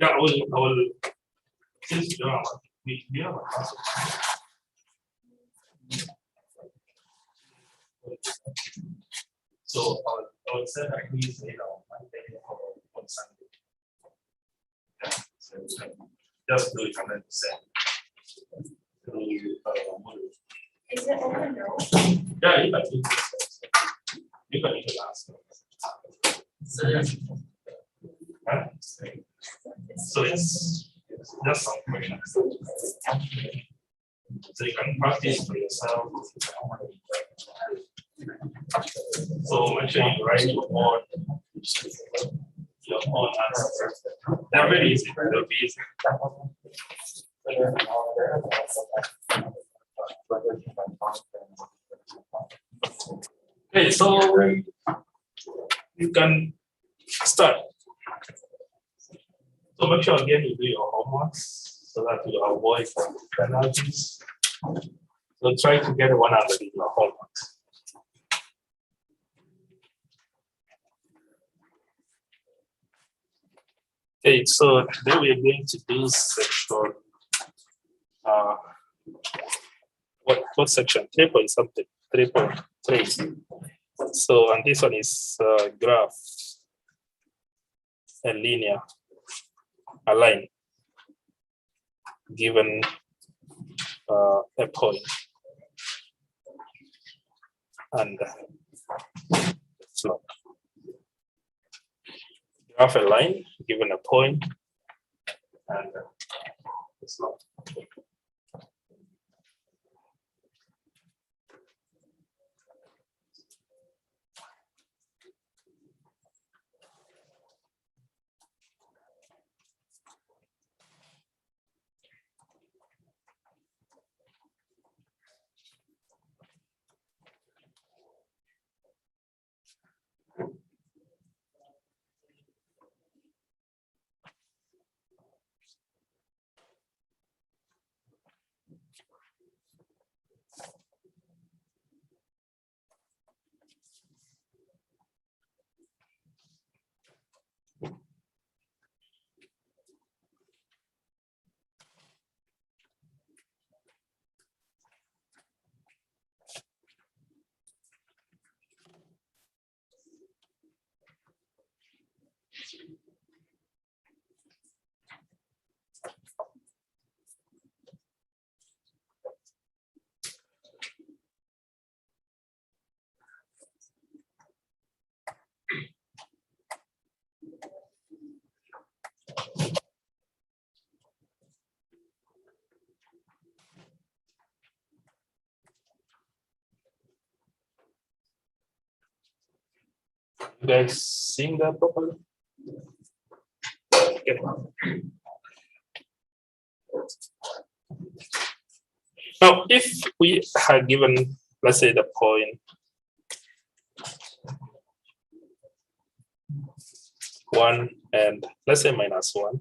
Yeah, I will since you have a concept. So I would say that please Monday or on Sunday. Yeah, so just do it 100%. Is it open now? Yeah, you can even ask. So it's just some questions. So you can practice for yourself. So make sure you write your own answers. They're very easy. They'll be easy. Okay, so you can start. So make sure again you do your homeworks so that you avoid penalties. So try to get 100 in your homeworks. Okay, so today we are going to do section. What section? 3 something. 3.3. So and this one is graph and linear align given a point and slope. Graph a line given a point and the slope. You guys seeing that properly? Okay. Now, if we had given, let's say, the point 1 and let's say -1,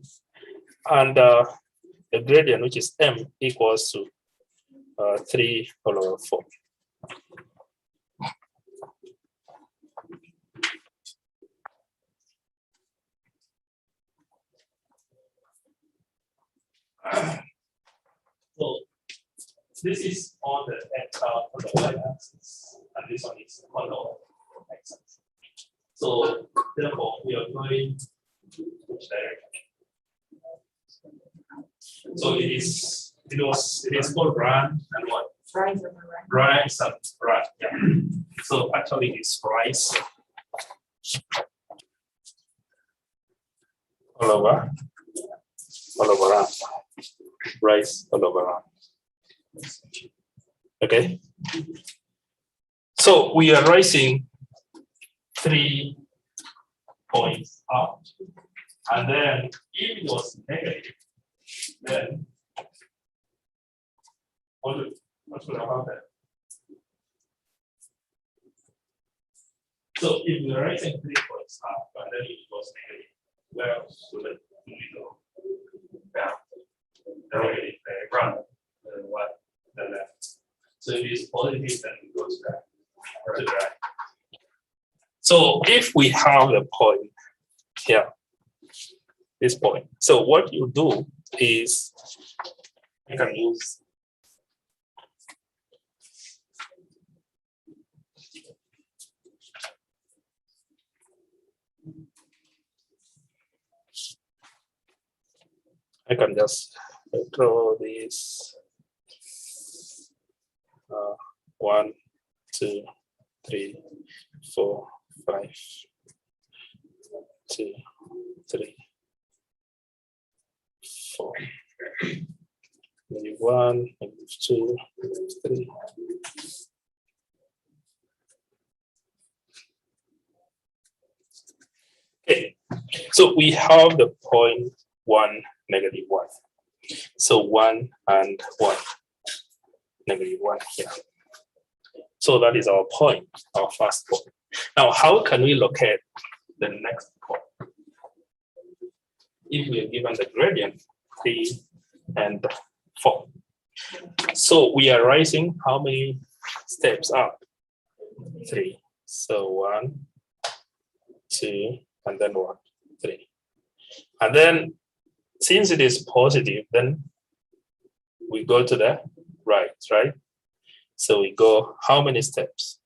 and the gradient, which is m, equals to 3 all over 4. So this is on the y-axis, and this one is on the x-axis. So therefore, we are going which direction? So it is called run and what? Rise and run. Rise and run. Yeah. So actually it's rise all over run. Rise all over run. Okay. So we are rising 3 points up. And then if it was negative, then what should have happened? So if we are rising 3 points up and then it was negative, where should we go? Down. The negative, run, what? The left. So if it's positive, then it goes back to the right. So if we have the point here, this point. So what you do is you can use I can just draw this 1, 2, 3, 4, 5, 2, 3, 4. Maybe 1, maybe 2, maybe 3. Okay, so we have the point 1, negative 1. So 1 and 1, negative 1 here. So that is our point, our first point. Now, how can we locate the next point? If we are given the gradient 3 and 4. So we are rising how many steps up? 3. So 1, 2, and then 1, 3. And then since it is positive, then we go to the right? So we go how many steps?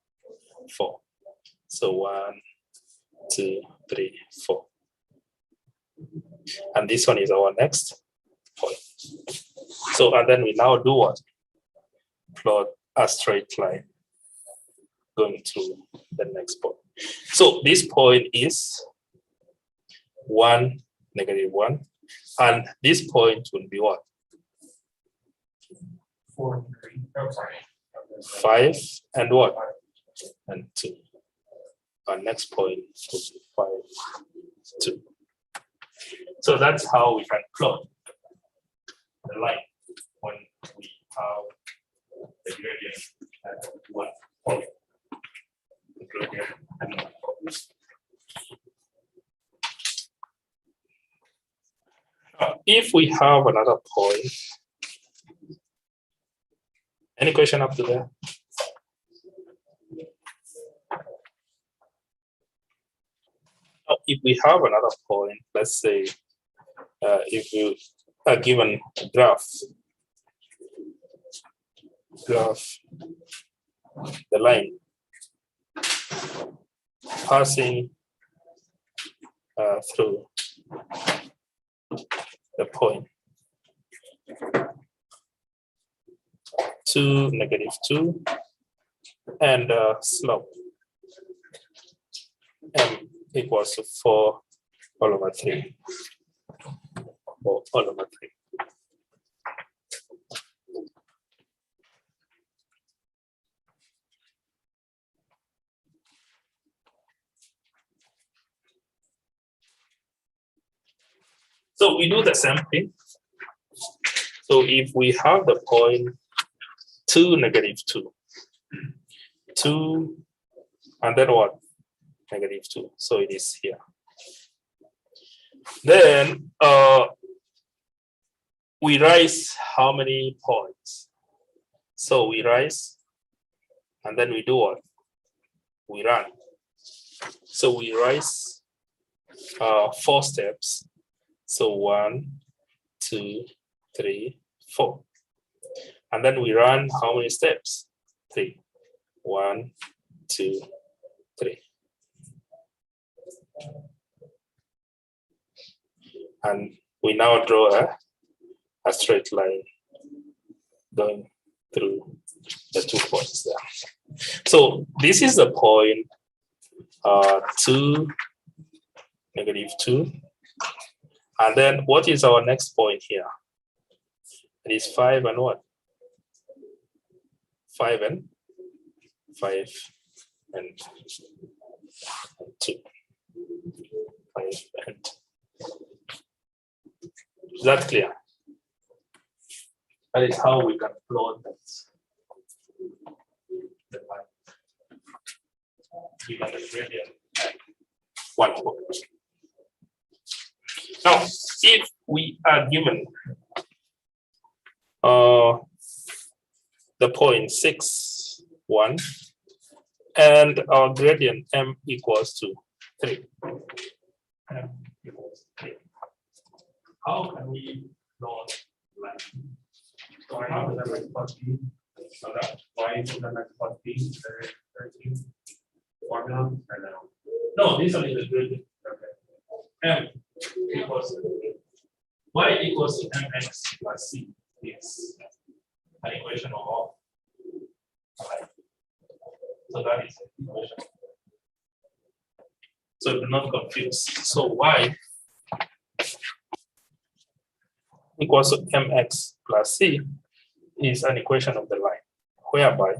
4. So 1, 2, 3, 4. And this one is our next point. So, and then we now do what? Plot a straight line going to the next point. So this point is 1, negative 1. And this point will be what? 4, 3. Oh, sorry. 5 and what? And 2. Our next point will be 5, 2. So that's how we can plot the line when we have the gradient at 1 point. The gradient at 1 point. If we have another point, any question up to there? If we have another point, let's say if you are given a graph, the line passing through the point 2, negative 2, and slope m equals to 4 all over 3. Or all over 3. So we do the same thing. So if we have the point 2, negative 2, 2, and then what? Negative 2. So it is here. Then we rise how many points? So we rise, and then we do what? We run. So we rise 4 steps. So 1, 2, 3, 4. And then we run how many steps? 3. 1, 2, 3. And we now draw a straight line going through the 2 points there. So this is the point 2, -2. And then what is our next point here? It is 5 and what? 5 and 2. 5 and 2. Is that clear? That is how we can plot that. The line. Given the gradient at 1 point. Now, if we are given the point 6, 1, and our gradient m equals to 3. M equals 3. How can we plot line? So I have the line 40, so that y is the line 40, 13, formula, and no, this one is the gradient. Okay. M equals y equals to mx plus c is an equation of line. So that is the equation. So do not confuse. So y equals to mx plus c is an equation of the line, whereby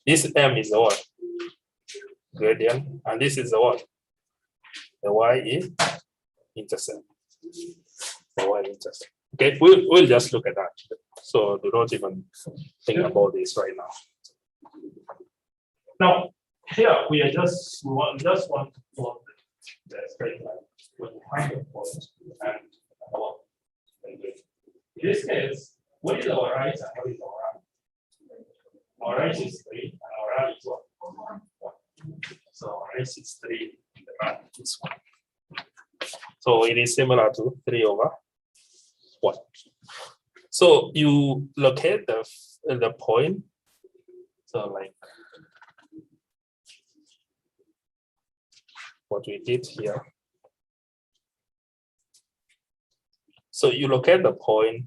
this m is the what? Gradient, and this is the what? The y is intercept. The y intercept. Okay, we'll just look at that. So do not even think about this right now. Now, here we are just want to plot the straight line with the point and our. In this case, what is our right and what is our right? Our right is 3 and our right is what? 1. So our right is 3 and the right is 1. So it is similar to 3 over 1. So you locate the point. So like what we did here. So you locate the point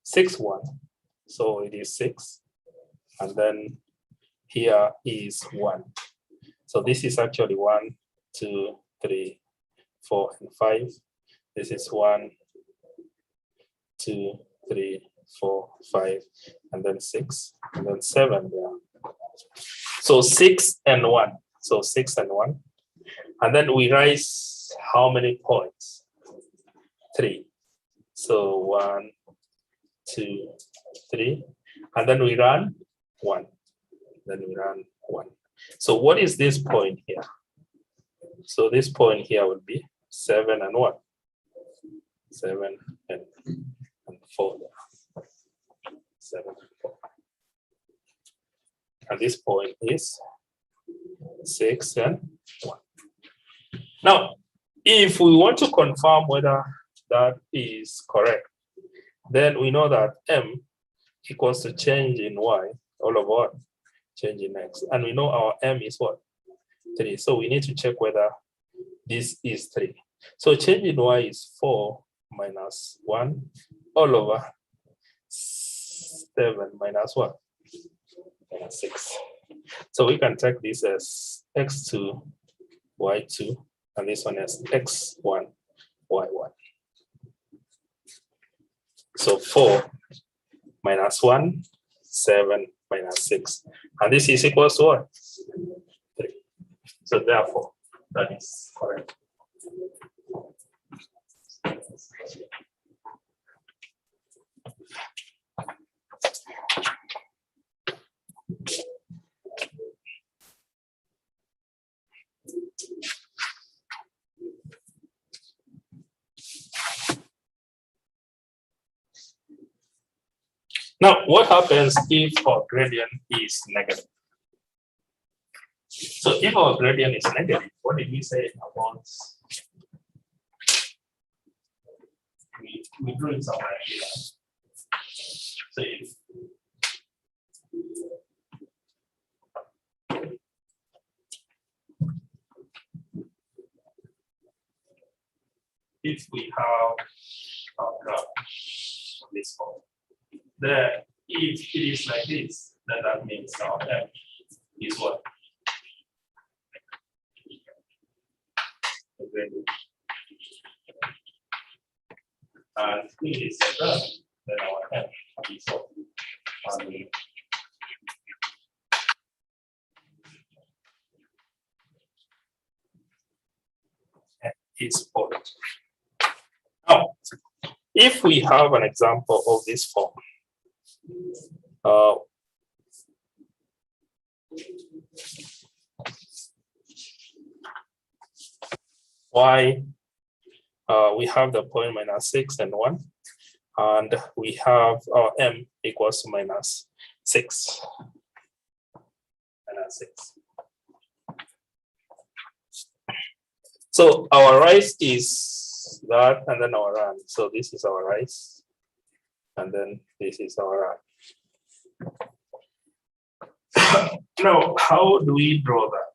6, 1. So it is 6. And then here is 1. So this is actually 1, 2, 3, 4, and 5. This is 1, 2, 3, 4, 5, and then 6, and then 7 there. So 6 and 1. So 6 and 1. And then we raise how many points? 3. So 1, 2, 3. And then we run 1. Then we run 1. So what is this point here? So this point here will be 7 and 1. 7 and 4. 7 and 4. And this point is 6 and 1. Now, if we want to confirm whether that is correct, then we know that m equals to change in y, all of what? Change in x. And we know our m is what? 3. So we need to check whether this is 3. So change in y is 4 minus 1 all over 7 minus what? Minus 6. So we can take this as x2, y2, and this one as x1, y1. So 4 minus 1, 7 minus 6. And this is equals to what? 3. So therefore, that is correct. Now, what happens if our gradient is negative? So if our gradient is negative, what did we say about? We drew it somewhere here. So if we have graph this form. Then if it is like this, then that means our M is what? And if it is like that, then our M is what? Is positive. Now, if we have an example of this form, why we have the point -6 and 1, and we have our M equals to -6. -6. So our rise is that, and then our run. So this is our rise, and then this is our run. Now, how do we draw that?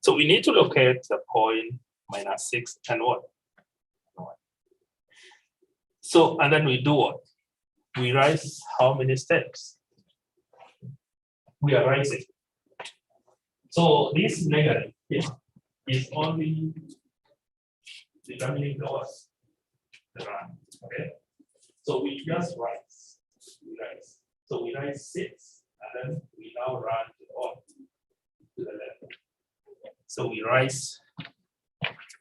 So we need to locate the point -6 and 1. So, and then we do what? We rise how many steps? We are rising. So this negative here is only determining the what? The run. Okay. So we just rise. We rise. So we rise 6, and then we now run to the what? To the left. So we rise.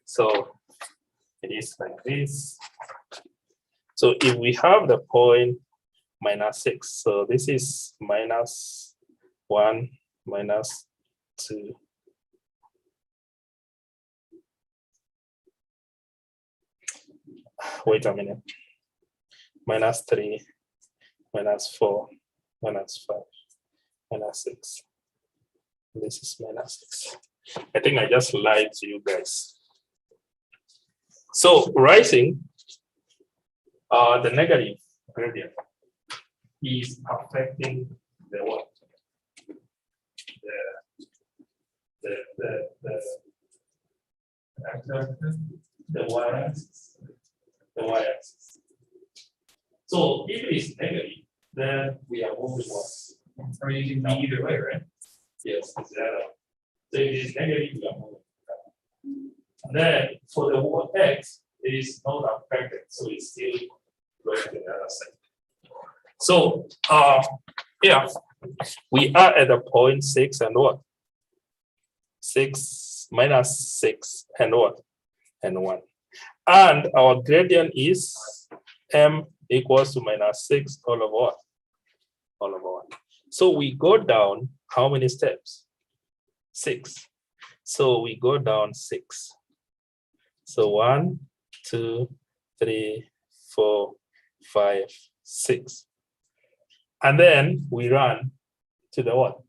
So it is like this. So if we have the point -6, so this is -1, -2. Wait a minute. -3, -4, -5, -6. This is -6. I think I just lied to you guys. So rising, the negative gradient is affecting the what? The y-axis. The y-axis. So if it is negative, then we are moving what? Or you can be either way, right? Yes, it's that. So if it is negative, we are moving. And then for the x, it is not affected, so it's still going to the other side. So yeah, we are at the point 6 and what? 6 -6 and what? And 1. And our gradient is M equals to -6 all over what? All over 1. So we go down how many steps? 6. So we go down 6. So 1, 2, 3, 4, 5, 6. And then we run to the what?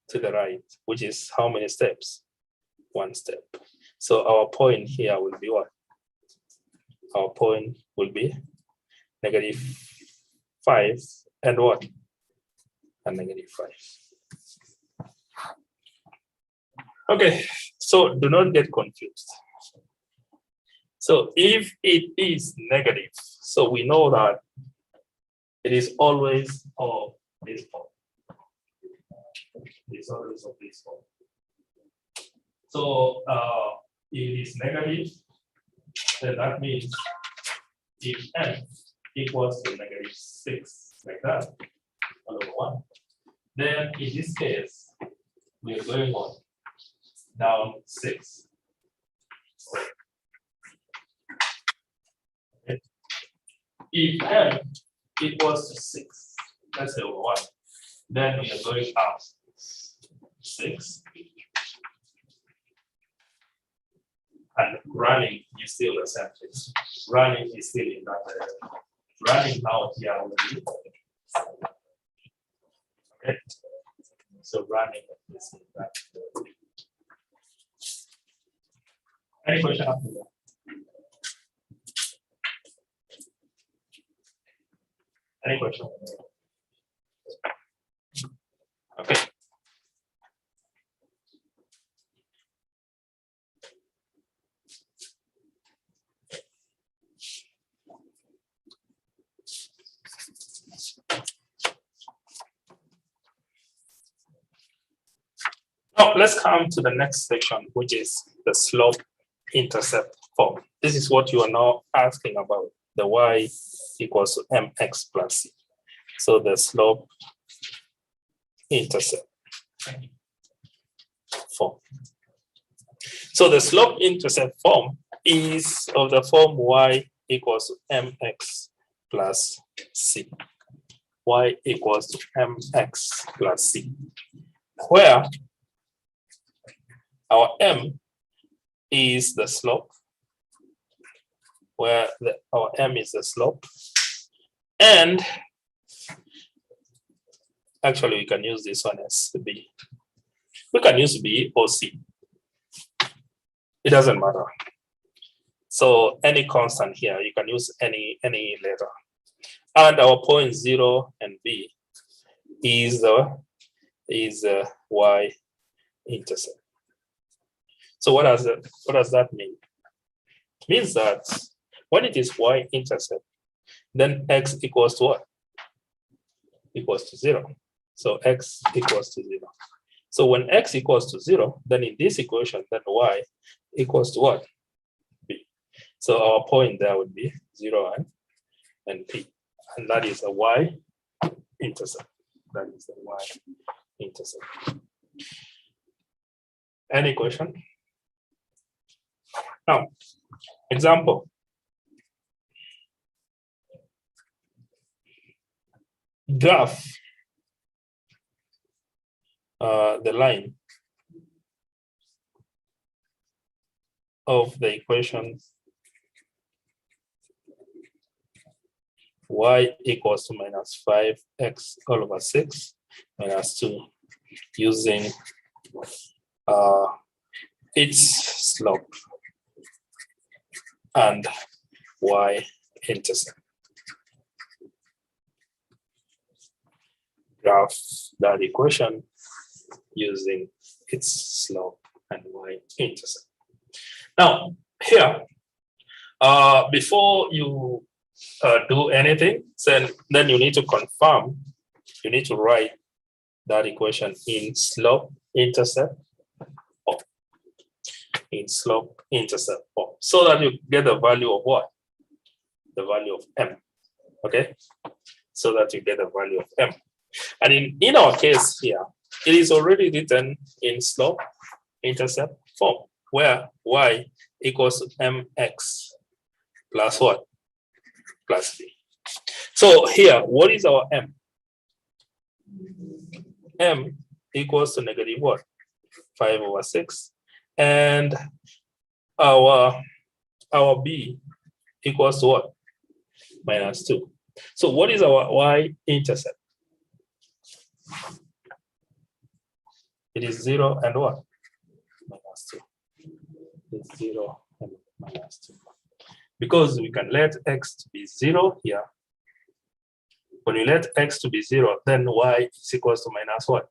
To the right, which is how many steps? 1 step. So our point here will be what? Our point will be -5 and what? And -5. Okay, so do not get confused. So if it is negative, so we know that it is always of this form. It's always of this form. So if it is negative, then that means if M equals to -6, like that, all over 1, then in this case, we are going on down 6. Okay. If M equals to 6, let's say over 1, then we are going up 6. And running is still the same thing. Running is still in that direction. Running out here will be okay. So running is in that direction. Any question after that? Any question? Okay. let's come to the next section, which is the slope-intercept form. This is what you are now asking about, the y equals to mx plus c. So the slope-intercept form. So the slope-intercept form is of the form y equals to mx plus c. Y equals to mx plus c, where our m is the slope, our m is the slope, and actually we can use this one as b. We can use b or c. It doesn't matter. So any constant here, you can use any letter. And our point 0 and b is the y intercept. So what does that mean? It means that when it is y intercept, then x equals to what? Equals to 0. So x equals to 0. So when x equals to 0, then in this equation, then y equals to what? B. So our point there would be 0 and p. And that is a y intercept. That is the y intercept. Any question? Now, example. Graph the line of the equation y equals to minus 5x all over 6 minus 2 using its slope and y intercept. Graph that equation using its slope and y intercept. Now, here, before you do anything, then you need to confirm, you need to write that equation in slope intercept form. In slope intercept form, so that you get the value of what? The value of m. Okay, so that you get the value of m. And in our case here, it is already written in slope intercept form, where y equals to mx plus what? Plus b. So here, what is our m? M equals to negative what? 5 over 6. And our b equals to what? Minus 2. So what is our y intercept? It is 0 and what? Minus 2. It's 0 and minus 2. Because we can let x to be 0 here. When you let x to be 0, then y is equals to minus what?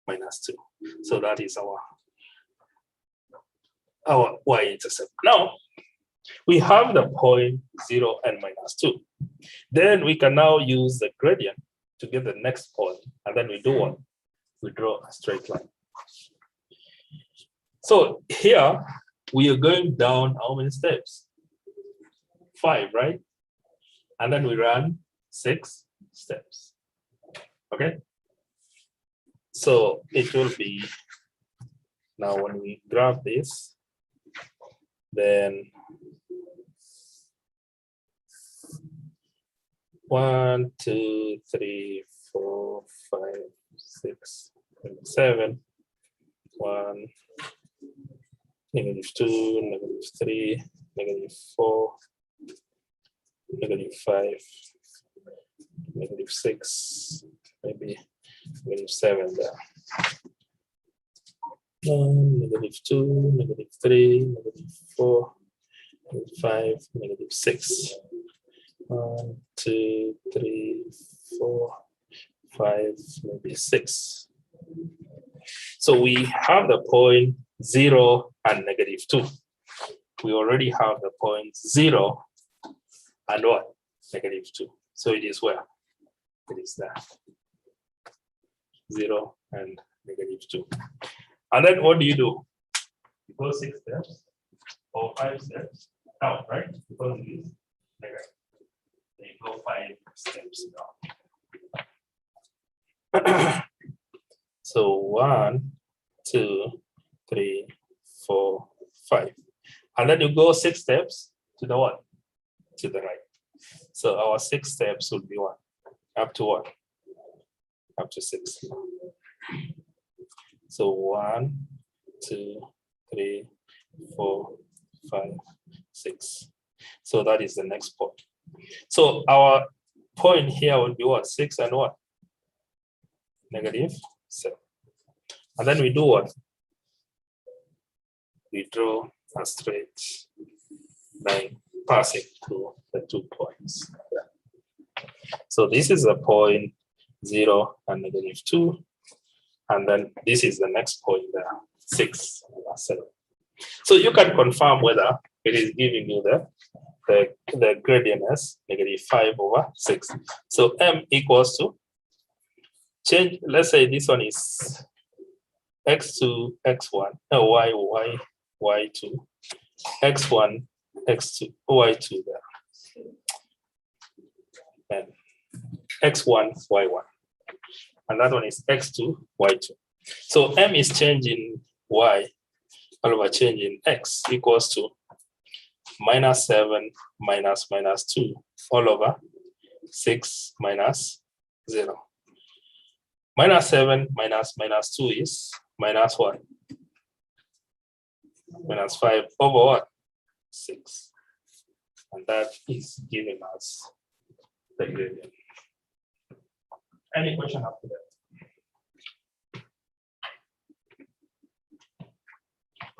Minus 2. So that is our y-intercept. Now, we have the point 0 and minus 2. Then we can now use the gradient to get the next point. And then we do what? We draw a straight line. So here, we are going down how many steps? 5, right? And then we run 6 steps. Okay? So it will be, now when we graph this, then 1, 2, 3, 4, 5, 6, 7, 1, -2, -3, -4, -5, -6, maybe -7 there. -2, -3, -4, -5, -6. 1, 2, 3, 4, 5, maybe 6. So we have the point 0 and -2. We already have the point 0 and what? -2. So it is where? It is there. 0 and -2. And then what do? You go 6 steps or 5 steps down, right? Because it is negative. Then you go 5 steps down. So 1, 2, 3, 4, 5. And then you go 6 steps to the what? To the right. So our 6 steps would be what? Up to what? Up to 6. So 1, 2, 3, 4, 5, 6. So that is the next point. So our point here will be what? 6 and what? -7. And then we do what? We draw a straight line passing through the 2 points. So this is a point 0 and -2. And then this is the next point there, 6 and 7. So you can confirm whether it is giving you the gradient as -5/6. So m equals to change. Let's say this one is x2, x1, y2, x1, x2, y2 there, and x1, y1, and that one is x2, y2. So m is changing y all over changing x equals to -7 -2 all over 6 minus 0. -7 -2 is -1. -5 over what? 6. And that is giving us the gradient. Any question after that?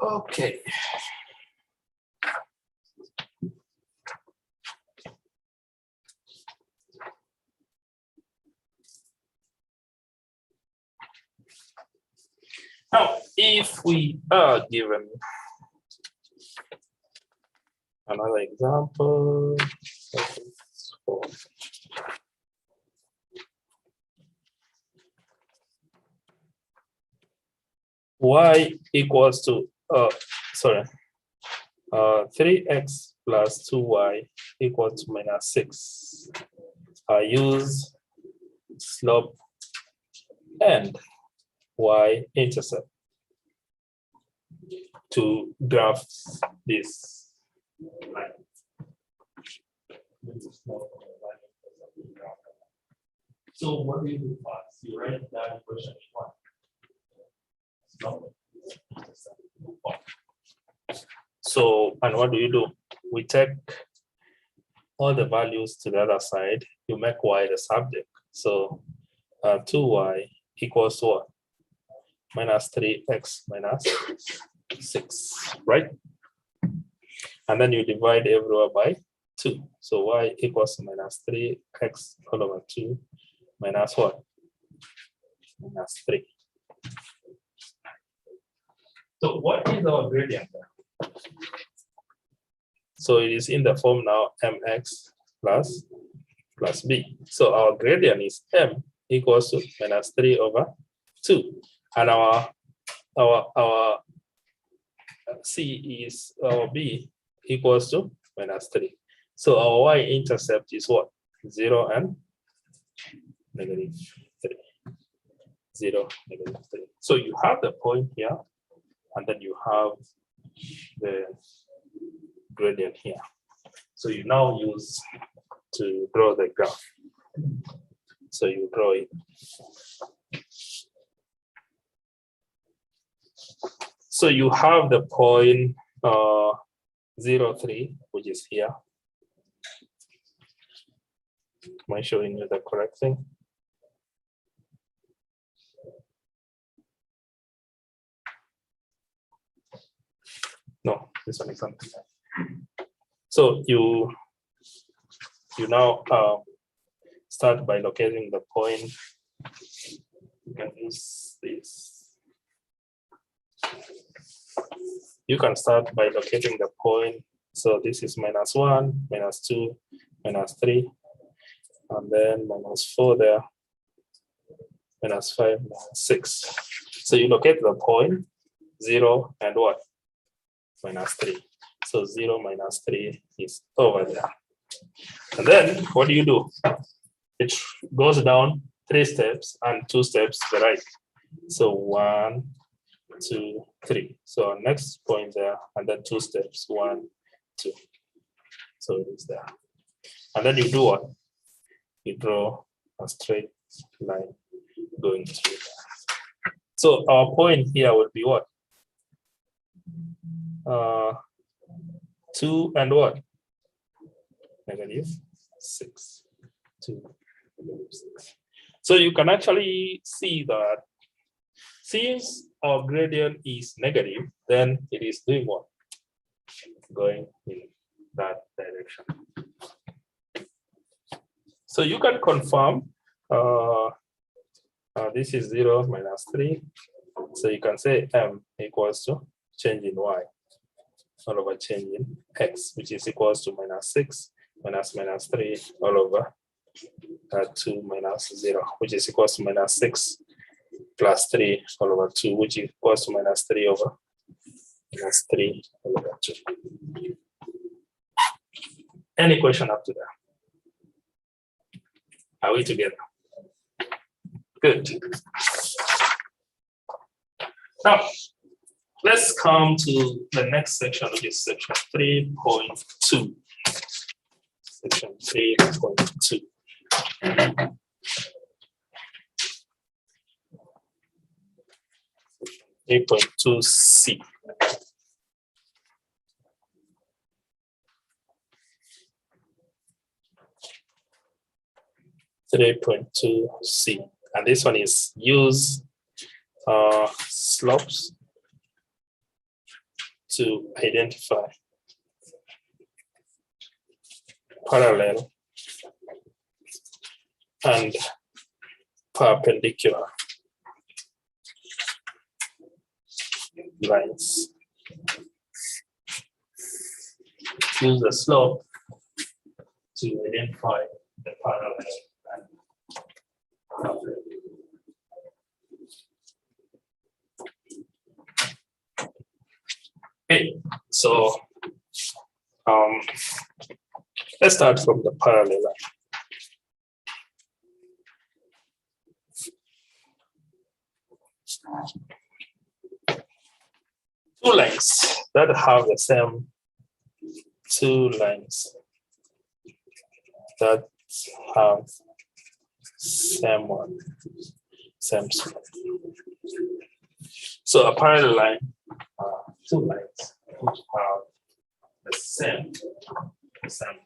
Okay. Now, if we are given another example, y equals to 3x plus 2y equals to -6. I use slope and y-intercept to graph this line. So what do you do first? You write that equation in 1. So, and what do? We take all the values to the other side. You make y the subject. So 2y equals to what? -3x minus 6, right? And then you divide everywhere by 2. So y equals to -3x all over 2 minus what? -3. So what is our gradient there? So it is in the form now mx plus b. So our gradient is m equals to -3 over 2. And our c is our b equals to -3. So our y-intercept is what? 0 and -3. 0, -3. So you have the point here, and then you have the gradient here. So you now use to draw the graph. So you draw it. So you have the point 0, 3, which is here. Am I showing you the correct thing? No, this one is something else. So you now start by locating the point. You can use this. You can start by locating the point. So this is -1, -2, -3, and then -4 there, -5, -6. So you locate the point, 0 and what? -3. So 0 minus 3 is over there. And then what do? It goes down 3 steps and 2 steps to the right. So 1, 2, 3. So next point there, and then 2 steps, 1, 2. So it is there. And then you do what? You draw a straight line going through there. So our point here would be what? 2 and what? -6. 2, -6. So you can actually see that since our gradient is negative, then it is doing what? Going in that direction. So you can confirm this is 0 minus 3. So you can say m equals to change in y all over change in x, which is equals to -6 minus 3 all over 2 minus 0, which is equals to -6 plus 3 all over 2, which is equals to -3 over -3 all over 2. Any question up to there? Are we together? Good. Now, let's come to the next section, which is section 3.2. Section 3.2. 3.2C. C, and this one is use slopes to identify parallel and perpendicular lines. Use the slope to identify the parallel and perpendicular. Okay, so let's start from the parallel line. Two lines that have the same same slope. So a parallel line, two lines which have the same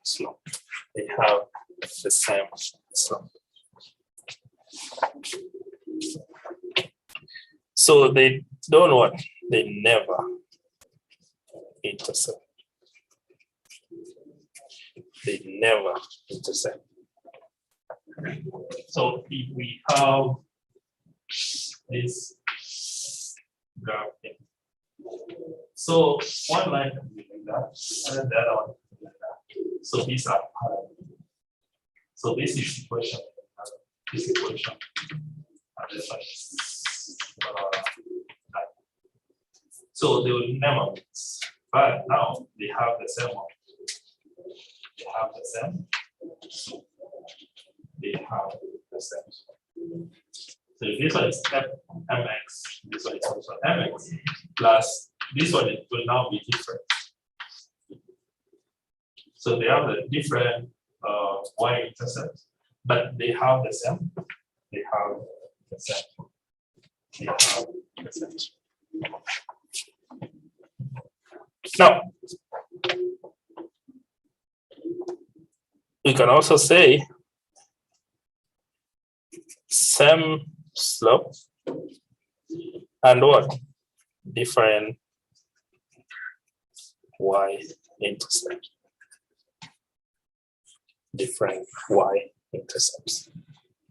slope. They have the same slope. So they don't what? They never intersect. They never intersect. So if we have this graph here, so one line can be like that, and the other one can be like that. So these are parallel. So this is equation, this equation, and this one is that. So they will never mix, but now they have the same one. They have the same. They have the same. So this one is mx, this one is also mx, plus this one will now be different. So they have the different y-intercept, but they have the same. They have the same. They have the same. Now, we can also say same slope and what? Different y-intercept. Different y-intercepts.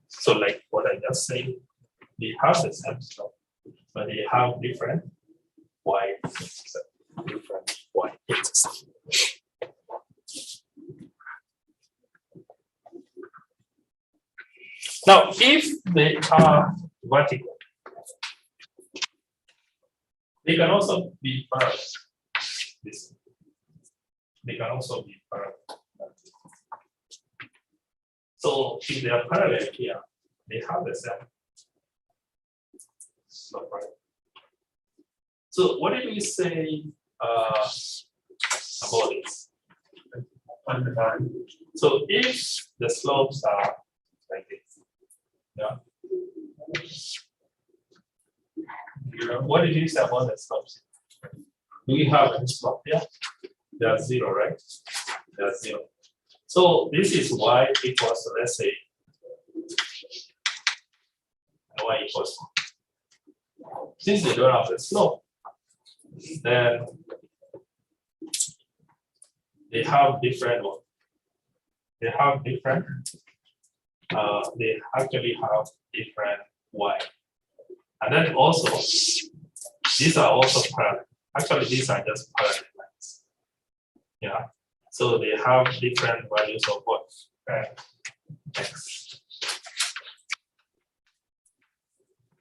So like what I just said, they have the same slope, but they have different y-intercept. Different y-intercept. Now, if they are vertical, they they can also be parallel. This. They can also be parallel. So if they are parallel here, they have the same slope, right? So what did we say about this? So if the slopes are like this, yeah. What did you say about the slopes? Do we have any slope here? They are zero, right? They are zero. So this is y equals to, let's say, y equals to. Since they don't have the slope, then they have different one. They have different. They actually have different y. And then also, these are also parallel. Actually, these are just parallel lines. Yeah. So they have different values of what? X.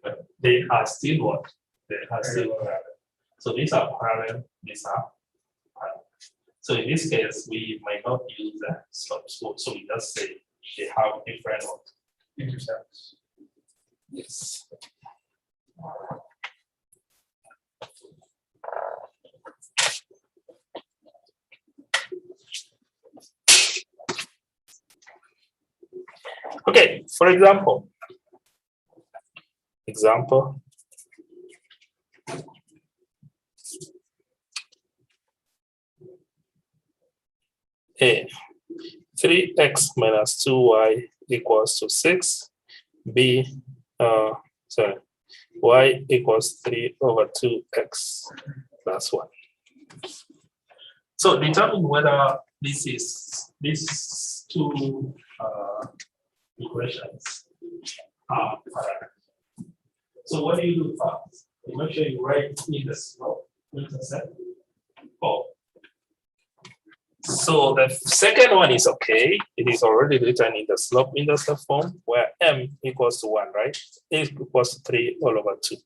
But they are still what? They are still parallel. So these are parallel, these are parallel. So in this case, we might not use the slopes. So we just say they have different what? Intercepts. Yes. Okay, for example, A, 3x minus 2y equals to 6. B, y equals 3 over 2x plus 1. So determine whether these two equations are parallel. So what do you do first? You make sure you write in the slope intercept. Oh. So the second one is okay. It is already written in the slope intercept form where m equals to 1, right? A equals to 3 all over 2.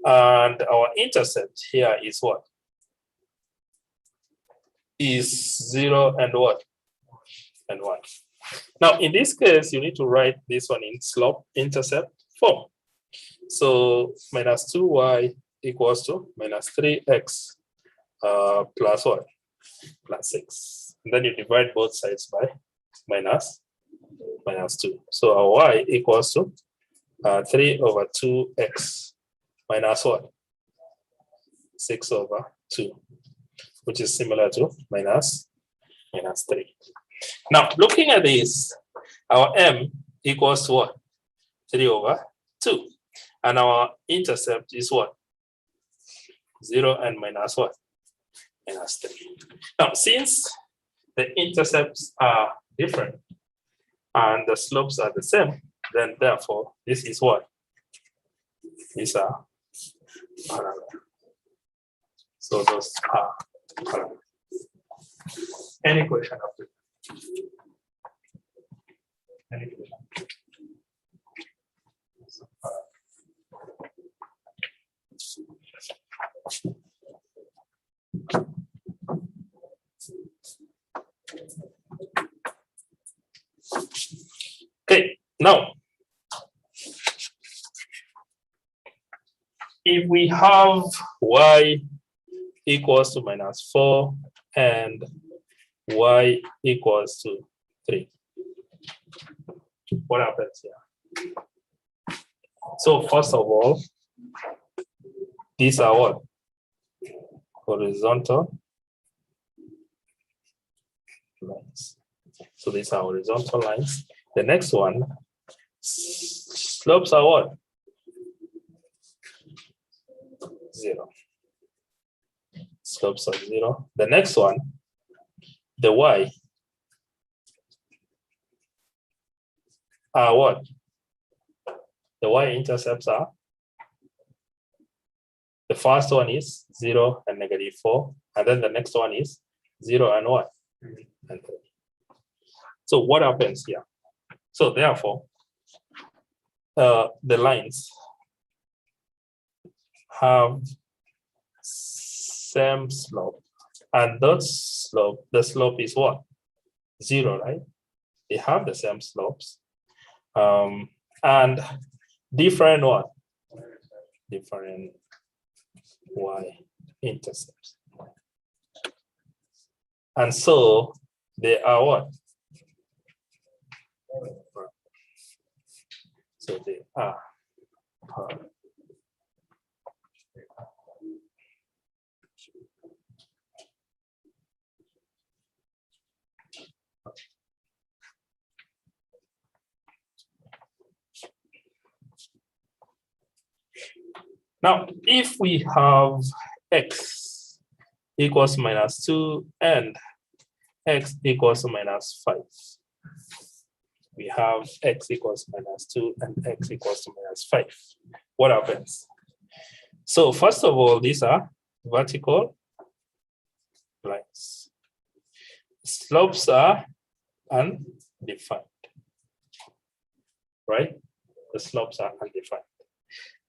And our intercept here is what? Is 0 and what? And 1. Now, in this case, you need to write this one in slope intercept form. So minus 2y equals to minus 3x plus what? Plus 6. And then you divide both sides by minus 2. So our y equals to 3 over 2x minus what? 6 over 2, which is similar to minus 3. Now, looking at this, our m equals to what? 3 over 2. And our intercept is what? 0 and minus what? Minus 3. Now, since the intercepts are different and the slopes are the same, then therefore, this is what? These are parallel. So those are parallel. Any question after? Any question? Okay, now, if we have y equals to minus 4 and y equals to 3, what happens here? So first of all, these are what? Horizontal lines. So these are horizontal lines. The next one, slopes are what? 0. Slopes are 0. The next one, the y are what? The y intercepts are, the first one is 0 and -4, and then the next one is 0 and what? And 3. So what happens here? So therefore, the lines have same slope, and that slope, the slope is what? 0, right? They have the same slopes, and different what? Different y-intercepts. And so they are what? So they are parallel. Now, if we have x equals -2 and x equals -5, we have x equals -2 and x equals to -5. What happens? So first of all, these are vertical lines. Slopes are undefined, right? The slopes are undefined.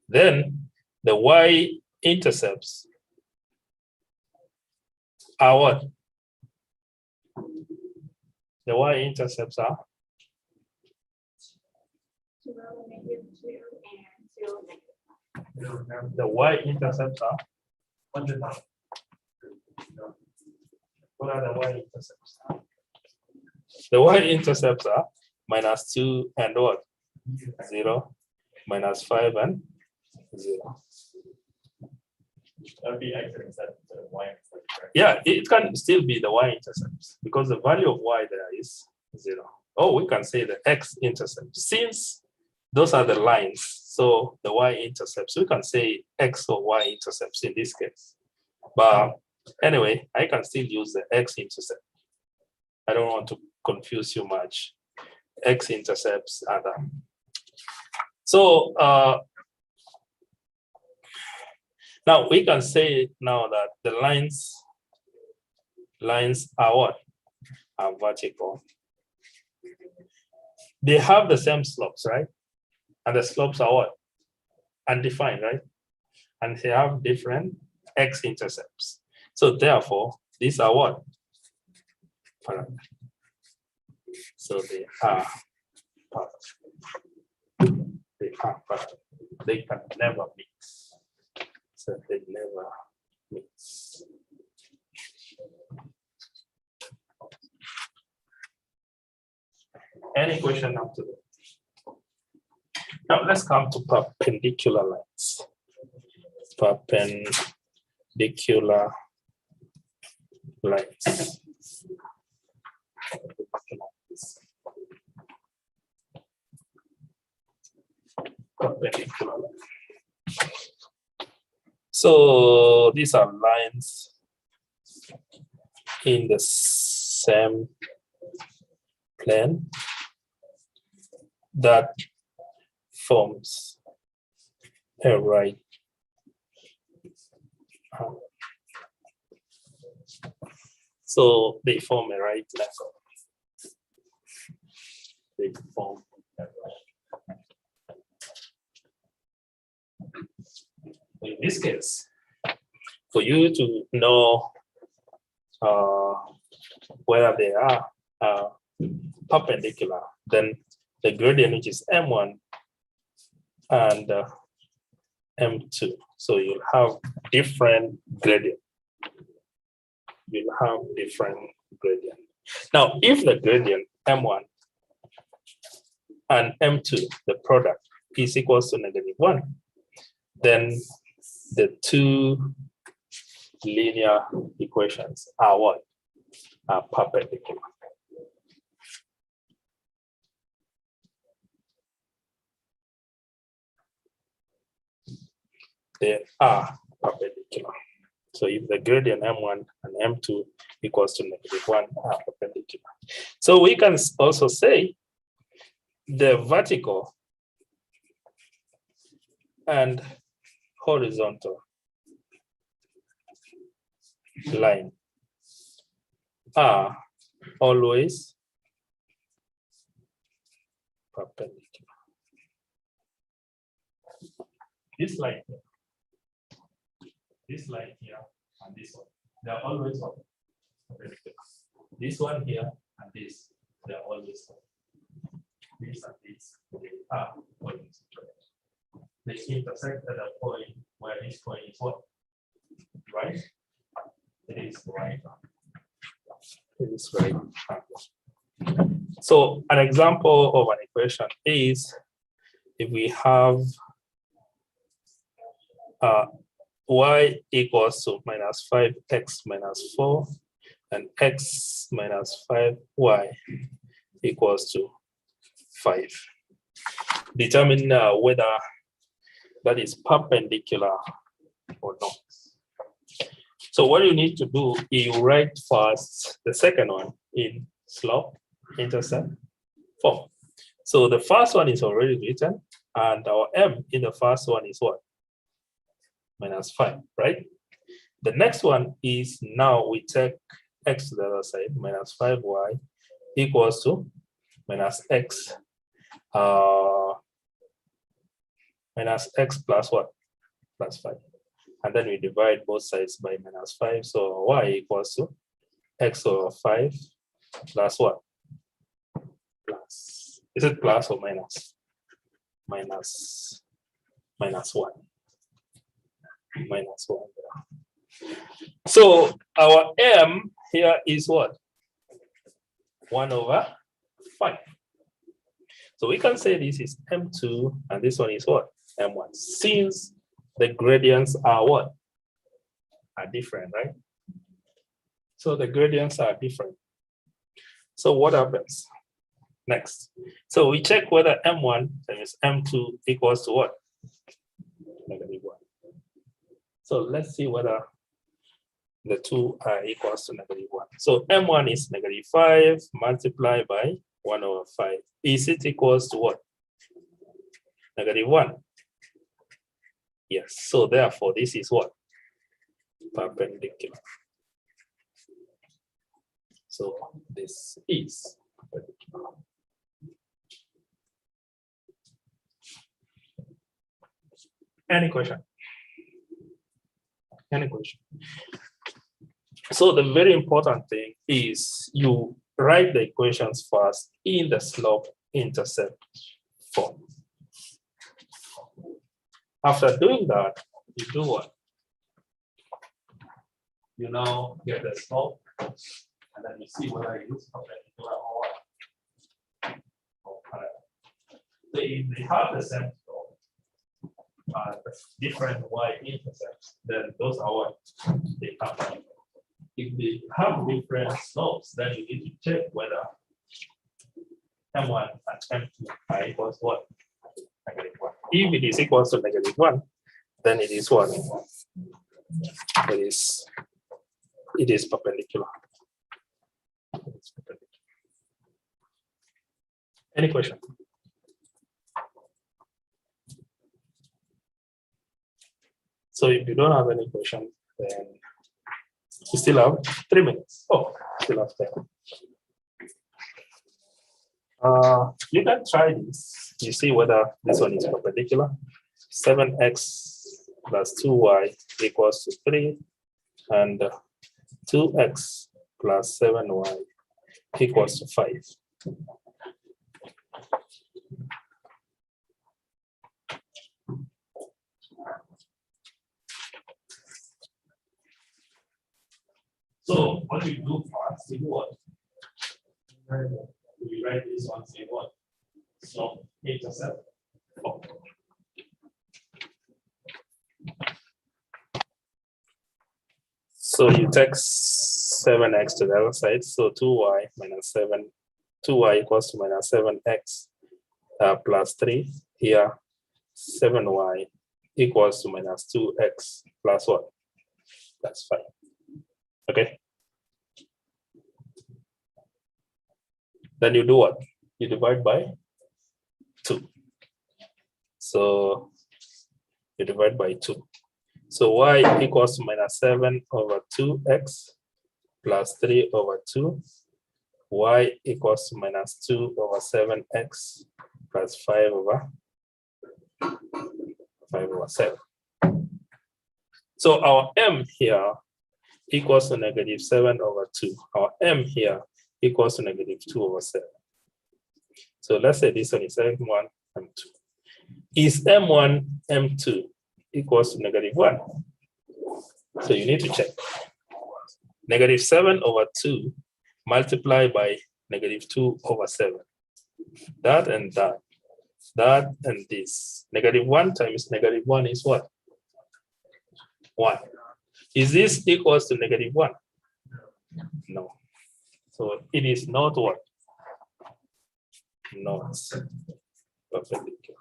Then the y-intercepts are what? The y-intercepts are 0, -2, and 0, -5. the y-intercepts are what are the y-intercepts? The y-intercepts are -2 and what? 0, -5 and 0. That'd be x intercept the y-intercept, right? Yeah, it can still be the y-intercepts because the value of y there is 0. Oh, we can say the x-intercept. Since those are the lines, so the y-intercepts, we can say x or y-intercepts in this case. But anyway, I can still use the x-intercept. I don't want to confuse you much. X-intercepts are that. So now we can say now that the lines are what? Are vertical. They have the same slopes, right? And the slopes are what? Undefined, right? And they have different x-intercepts. So therefore, these are what? Parallel. So they are parallel. They are parallel. They can never mix. So they never mix. Any question up to that? Now let's come to perpendicular lines. Perpendicular lines. Perpendicular lines. So these are lines in the same plane that forms a right angle. So they form a right angle. They form a right. In this case, for you to know whether they are perpendicular, then the gradient, which is M1 and M2. So you'll have different gradient. You'll have different gradient. Now, if the gradient M1 and M2, the product, is equals to -1, then the two linear equations are what? Are perpendicular. They are perpendicular. So if the gradient M1 and M2 equals to -1 are perpendicular. So we can also say the vertical and horizontal line are always perpendicular. This line here and this one. They are always what? This one here and this, they are always what? This and this, they are always correct. They intersect at a point where this point is what? Right? It is right. It is right. So an example of an equation is if we have y equals to minus 5x minus 4 and x minus 5y equals to 5. Determine whether that is perpendicular or not. So what you need to do, you write first the second one in slope intercept form. So the first one is already written, and our m in the first one is what? Minus 5, right? The next one is now we take x to the other side, minus 5y equals to minus x plus what? Plus 5. And then we divide both sides by minus 5. So y equals to x over 5 plus what? Plus. Is it plus or minus? Minus 1. Minus 1. So our m here is what? 1 over 5. So we can say this is m2 and this one is what? m1. Since the gradients are what? Are different, right? So the gradients are different. So what happens next? So we check whether m1 times m2 equals to what? Negative 1. So let's see whether the two are equals to negative 1. So m1 is negative 5 multiplied by 1 over 5. Is it equals to what? Negative 1. Yes, so therefore this is what? Perpendicular. So this is perpendicular. Any question? Any question? So the very important thing is you write the equations first in the slope intercept form. After doing that, you do what? You now get the slope, and then you see whether it is perpendicular or parallel. So if they have the same slope, different y-intercepts, then those are what they have. If they have different slopes, then you need to check whether m1 and m2 are equals what? Negative 1. If it is equals to negative 1, then it is what? It is perpendicular. Any question? So if you don't have any question, then you still have 3 minutes. Oh, still have time. You can try this. You see whether this one is perpendicular. 7x plus 2y equals to 3, and 2x plus 7y equals to 5. So what we do first, we do what? We write this one, say what? Slope intercept. Oh. So you take 7x to the other side, so 2y minus 7, 2y equals to minus 7x plus 3. Here, 7y equals to minus 2x plus what? Plus 5. Okay. Then you do what? You divide by 2. So you divide by 2. So y equals to minus 7 over 2x plus 3 over 2. Y equals to minus 2 over 7x plus 5 over 7. So our m here equals to -7/2. Our M here equals to -2/7. So let's say this one is M1, M2. Is M1, M2 equals to -1? So you need to check. -7/2 multiplied by -2/7. That and that. That and this. -1 times -1 is what? 1. Is this equals to -1? No. So it is not what? Not perpendicular.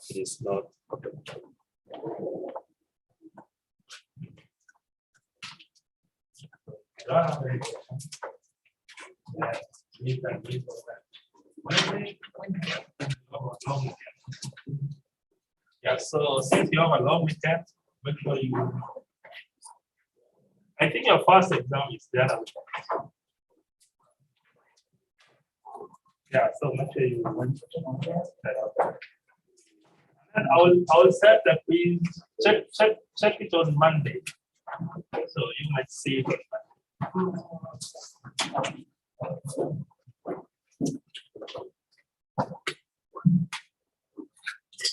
It is not perpendicular. Yeah, so since you have a long weekend, make sure you. I think your first exam is the other weekend. Yeah, so make sure you. And I will set the quiz. Check it on Monday. So you might see it on Monday.